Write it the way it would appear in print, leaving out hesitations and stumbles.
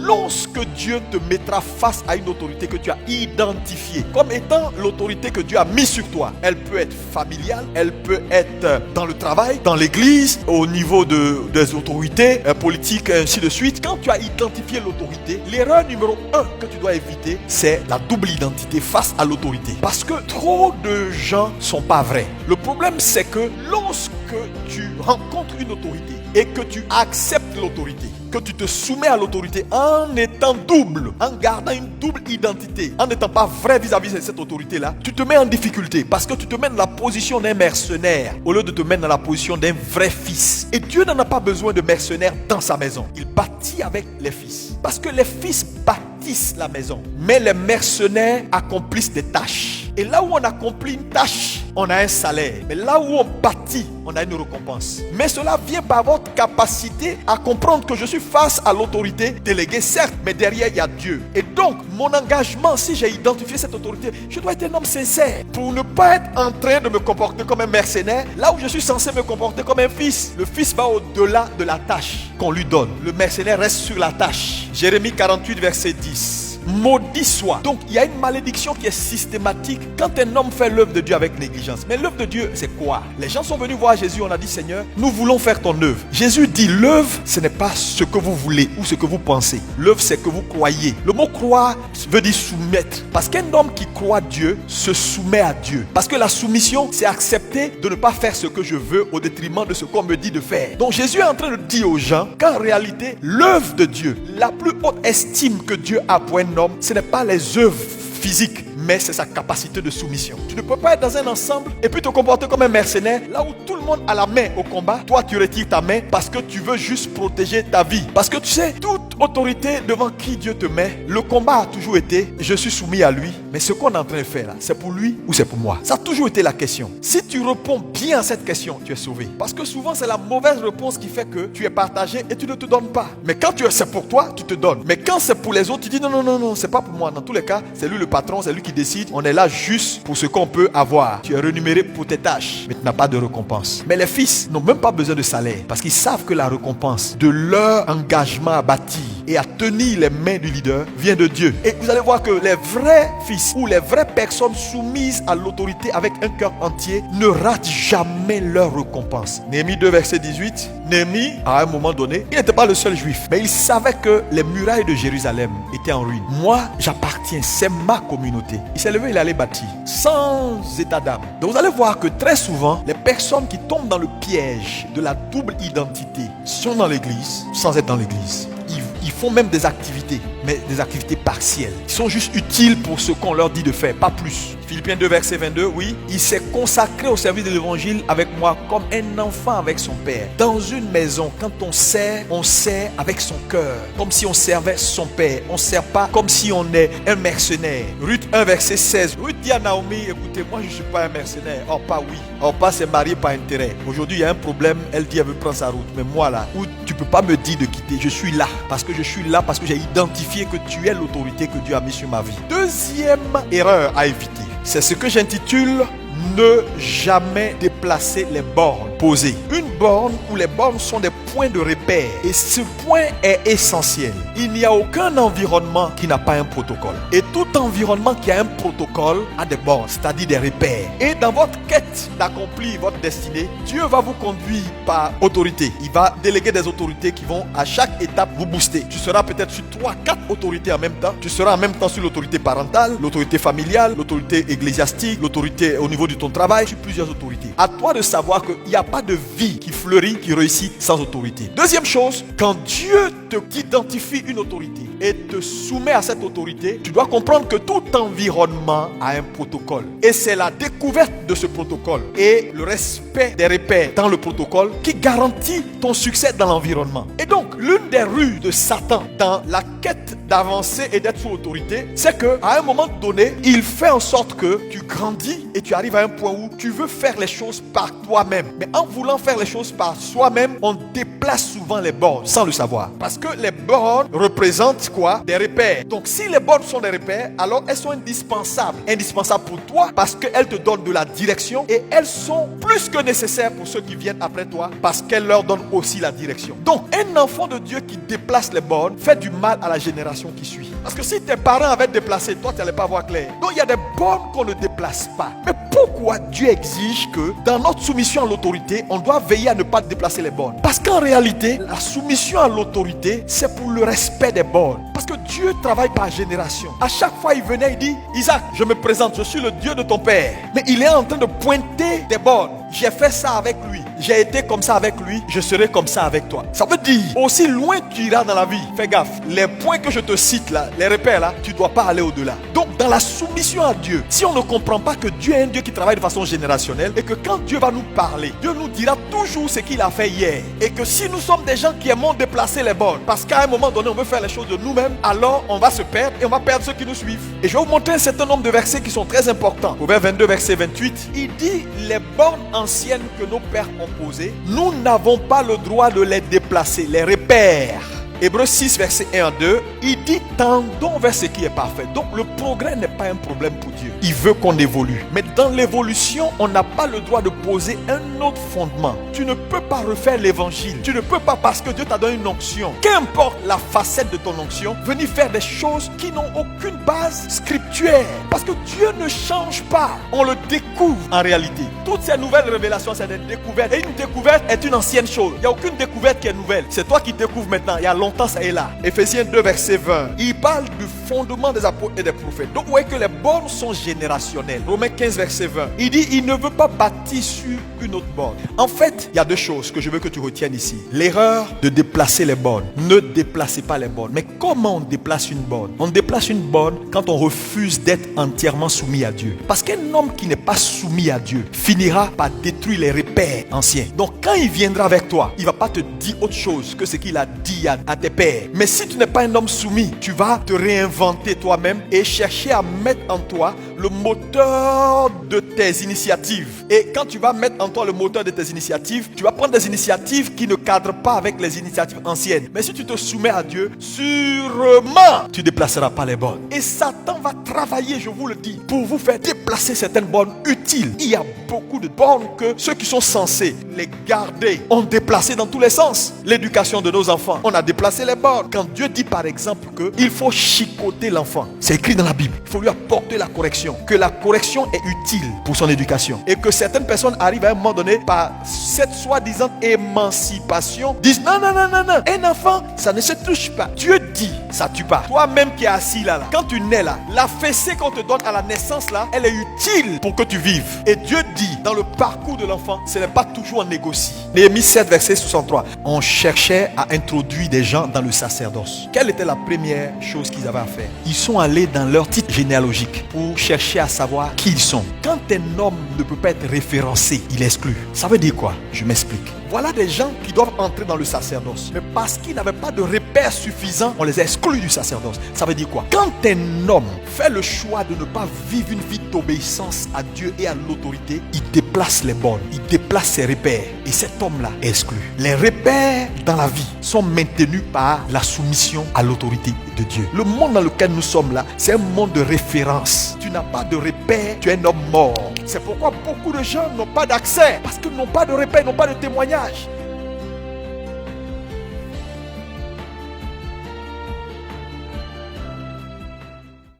lorsque Dieu te mettra face à une autorité que tu as identifiée comme étant l'autorité que Dieu a mise sur toi, elle peut être familiale, elle peut être dans le travail, dans l'église, au niveau des autorités politiques, ainsi de suite. Quand tu as identifié l'autorité, l'erreur numéro 1 que tu dois éviter, c'est la double identité face à l'autorité. Parce que trop de gens sont pas vrais. Le problème, c'est que lorsque tu rencontres une autorité et que tu acceptes l'autorité, que tu te soumets à l'autorité en étant double, en gardant une double identité, en n'étant pas vrai vis-à-vis de cette autorité-là, tu te mets en difficulté parce que tu te mets dans la position d'un mercenaire au lieu de te mettre dans la position d'un vrai fils. Et Dieu n'en a pas besoin de mercenaires dans sa maison. Il bâtit avec les fils. Parce que les fils bâtissent la maison, mais les mercenaires accomplissent des tâches. Et là où on accomplit une tâche, on a un salaire. Mais là où on bâtit, on a une récompense. Mais cela vient par votre capacité à comprendre que je suis face à l'autorité déléguée, certes, mais derrière il y a Dieu. Et donc, mon engagement, si j'ai identifié cette autorité, je dois être un homme sincère pour ne pas être en train de me comporter comme un mercenaire, là où je suis censé me comporter comme un fils. Le fils va au-delà de la tâche qu'on lui donne. Le mercenaire reste sur la tâche. Jérémie 48, verset 10. Maudit soit. Donc il y a une malédiction qui est systématique quand un homme fait l'œuvre de Dieu avec négligence. Mais l'œuvre de Dieu, c'est quoi? Les gens sont venus voir Jésus, on a dit: Seigneur, nous voulons faire ton œuvre. Jésus dit: l'œuvre, ce n'est pas ce que vous voulez ou ce que vous pensez. L'œuvre, c'est que vous croyez. Le mot croire veut dire soumettre. Parce qu'un homme qui croit Dieu se soumet à Dieu. Parce que la soumission, c'est accepter de ne pas faire ce que je veux au détriment de ce qu'on me dit de faire. Donc Jésus est en train de dire aux gens qu'en réalité, l'œuvre de Dieu, la plus haute estime que Dieu a pour un homme, ce n'est pas les œuvres physiques, mais c'est sa capacité de soumission. Tu ne peux pas être dans un ensemble et puis te comporter comme un mercenaire. Là où tout le monde a la main au combat, toi tu retires ta main parce que tu veux juste protéger ta vie. Parce que tu sais, toute autorité devant qui Dieu te met, le combat a toujours été: je suis soumis à lui, mais ce qu'on est en train de faire là, c'est pour lui ou c'est pour moi? Ça a toujours été la question. Si tu réponds bien à cette question, tu es sauvé. Parce que souvent c'est la mauvaise réponse qui fait que tu es partagé et tu ne te donnes pas. Mais quand c'est pour toi, tu te donnes. Mais quand c'est pour les autres, tu dis: non, c'est pas pour moi. Dans tous les cas, c'est lui le patron, c'est lui qui décide. On est là juste pour ce qu'on peut avoir. Tu es rémunéré pour tes tâches, mais tu n'as pas de récompense. Mais les fils n'ont même pas besoin de salaire parce qu'ils savent que la récompense de leur engagement à bâtir et à tenir les mains du leader vient de Dieu. Et vous allez voir que les vrais fils ou les vraies personnes soumises à l'autorité avec un cœur entier ne ratent jamais leur récompense. Néhémie 2, verset 18. Néhémie, à un moment donné, il n'était pas le seul juif, mais il savait que les murailles de Jérusalem étaient en ruine. Moi, j'appartiens, c'est ma communauté. Il s'est levé, il allait bâtir sans état d'âme. Donc vous allez voir que très souvent, les personnes qui tombent dans le piège de la double identité sont dans l'église sans être dans l'église. Ils font même des activités, mais des activités partielles. Ils sont juste utiles pour ce qu'on leur dit de faire, pas plus. Philippiens 2, verset 22, oui. Il s'est consacré au service de l'évangile avec moi comme un enfant avec son père. Dans une maison, quand on sert avec son cœur, comme si on servait son père. On ne sert pas comme si on est un mercenaire. Ruth 1, verset 16. Ruth dit à Naomi: écoutez, moi je ne suis pas un mercenaire. Orpa, oui. Orpa s'est mariée par intérêt. Aujourd'hui, il y a un problème. Elle dit elle veut prendre sa route. Mais moi là, où tu ne peux pas me dire de quitter. Je suis là. Parce que je suis là, parce que j'ai identifié que tu es l'autorité que Dieu a mise sur ma vie. Deuxième erreur à éviter, c'est ce que j'intitule: ne jamais déplacer les bornes posées. Une borne ou les bornes sont des points de repère. Et ce point est essentiel. Il n'y a aucun environnement qui n'a pas un protocole. Et tout environnement qui a un protocole a des bornes, c'est-à-dire des repères. Et dans votre quête d'accomplir votre destinée, Dieu va vous conduire par autorité. Il va déléguer des autorités qui vont à chaque étape vous booster. Tu seras peut-être sur 3-4 autorités en même temps. Tu seras en même temps sur l'autorité parentale, l'autorité familiale, l'autorité ecclésiastique, l'autorité au niveau de ton travail, sur plusieurs autorités. À toi de savoir qu'il n'y a pas de vie qui fleurit, qui réussit sans autorité. Deuxième chose, quand Dieu t'identifie une autorité et te soumet à cette autorité, tu dois comprendre que tout environnement a un protocole. Et c'est la découverte de ce protocole et le respect des repères dans le protocole qui garantit ton succès dans l'environnement. Et donc, l'une des rues de Satan dans la quête d'avancer et d'être sous autorité, c'est qu'à un moment donné, il fait en sorte que tu grandis et tu arrives à un point où tu veux faire les choses par toi-même. Mais en voulant faire les choses par soi-même, on déplace souvent les bornes sans le savoir. Parce que les bornes représentent être quoi? Des repères. Donc si les bornes sont des repères, alors elles sont indispensables. Indispensables pour toi parce qu'elles te donnent de la direction et elles sont plus que nécessaires pour ceux qui viennent après toi parce qu'elles leur donnent aussi la direction. Donc un enfant de Dieu qui déplace les bornes fait du mal à la génération qui suit. Parce que si tes parents avaient déplacé, toi tu n'allais pas voir clair. Donc il y a des bornes qu'on ne déplace pas. Mais pourquoi Dieu exige que dans notre soumission à l'autorité, on doit veiller à ne pas déplacer les bornes? Parce qu'en réalité, la soumission à l'autorité, c'est pour le respect des bornes. Parce que Dieu travaille par génération. À chaque fois, il venait, il dit, Isaac, je me présente, je suis le Dieu de ton père. Mais il est en train de pointer des bornes. J'ai fait ça avec lui. J'ai été comme ça avec lui. Je serai comme ça avec toi. Ça veut dire, aussi loin tu iras dans la vie, fais gaffe. Les points que je te cite là, les repères là, tu ne dois pas aller au-delà. Donc, dans la soumission à Dieu, si on ne comprend pas que Dieu est un Dieu qui travaille de façon générationnelle et que quand Dieu va nous parler, Dieu nous dira toujours ce qu'il a fait hier. Et que si nous sommes des gens qui aimons déplacer les bornes, parce qu'à un moment donné, on veut faire les choses de nous-mêmes, alors on va se perdre et on va perdre ceux qui nous suivent. Et je vais vous montrer un certain nombre de versets qui sont très importants. Proverbe 22, verset 28, il dit, les bornes anciennes que nos pères ont posées, nous n'avons pas le droit de les déplacer, les repères. Hébreux 6, verset 1 à 2, il dit tendons vers ce qui est parfait. Donc le progrès n'est pas un problème pour Dieu. Il veut qu'on évolue. Mais dans l'évolution, on n'a pas le droit de poser un autre fondement. Tu ne peux pas refaire l'évangile. Tu ne peux pas, parce que Dieu t'a donné une onction, qu'importe la facette de ton onction, venir faire des choses qui n'ont aucune base scriptuelle. Parce que Dieu ne change pas. On le découvre en réalité. Toutes ces nouvelles révélations, c'est des découvertes. Et une découverte est une ancienne chose. Il n'y a aucune découverte qui est nouvelle. C'est toi qui découvres maintenant. Il y a longtemps, ça est là. Éphésiens 2, verset 20. Il parle du fondement des apôtres et des prophètes. Donc, vous voyez que les bornes sont générationnelles. Romains 15, verset 20. Il dit, il ne veut pas bâtir sur une autre borne. En fait, il y a deux choses que je veux que tu retiennes ici. L'erreur de déplacer les bornes. Ne déplacez pas les bornes. Mais comment on déplace une borne? On déplace une borne quand on refuse d'être entièrement soumis à Dieu. Parce qu'un homme qui n'est pas soumis à Dieu finira par détruire les repères anciens. Donc, quand il viendra avec toi, il ne va pas te dire autre chose que ce qu'il a dit à tes pères. Mais si tu n'es pas un homme soumis, tu vas te réinventer toi-même et chercher à mettre en toi le moteur de tes initiatives. Et quand tu vas mettre en toi le moteur de tes initiatives, tu vas prendre des initiatives qui ne cadrent pas avec les initiatives anciennes. Mais si tu te soumets à Dieu, sûrement tu ne déplaceras pas les bornes. Et Satan va travailler, je vous le dis, pour vous faire déplacer certaines bornes utiles. Il y a beaucoup de bornes que ceux qui sont censés les garder ont déplacé dans tous les sens. L'éducation de nos enfants, on a déplacé les bornes. Quand Dieu dit par exemple qu'il faut chicoter l'enfant, c'est écrit dans la Bible, il faut lui apporter la correction, que la correction est utile pour son éducation. Et que certaines personnes arrivent à un moment donné par cette soi-disant émancipation, disent non, un enfant, ça ne se touche pas. Dieu dit, ça tue pas. Toi-même qui es assis là, quand tu nais là, la fessée qu'on te donne à la naissance là, elle est utile pour que tu vives. Et Dieu dit, dans le parcours de l'enfant, ce n'est pas toujours en négocie. Néhémie 7, verset 63, on cherchait à introduire des gens dans le sacerdoce. Quelle était la première chose qu'ils avaient à faire? Ils sont allés dans leur titre généalogique pour chercher à savoir qui ils sont. Quand un homme ne peut pas être référencé, il est exclu. Ça veut dire quoi? Je m'explique. Voilà des gens qui doivent entrer dans le sacerdoce. Mais parce qu'ils n'avaient pas de repères suffisants, on les a exclus du sacerdoce. Ça veut dire quoi? Quand un homme fait le choix de ne pas vivre une vie d'obéissance à Dieu et à l'autorité, il déplace les bornes, il déplace ses repères. Et cet homme-là est exclu. Les repères dans la vie sont maintenus par la soumission à l'autorité de Dieu. Le monde dans lequel nous sommes là, c'est un monde de référence. Tu n'as pas de repères, tu es un homme mort. C'est pourquoi beaucoup de gens n'ont pas d'accès. Parce qu'ils n'ont pas de repères, n'ont pas de témoignage.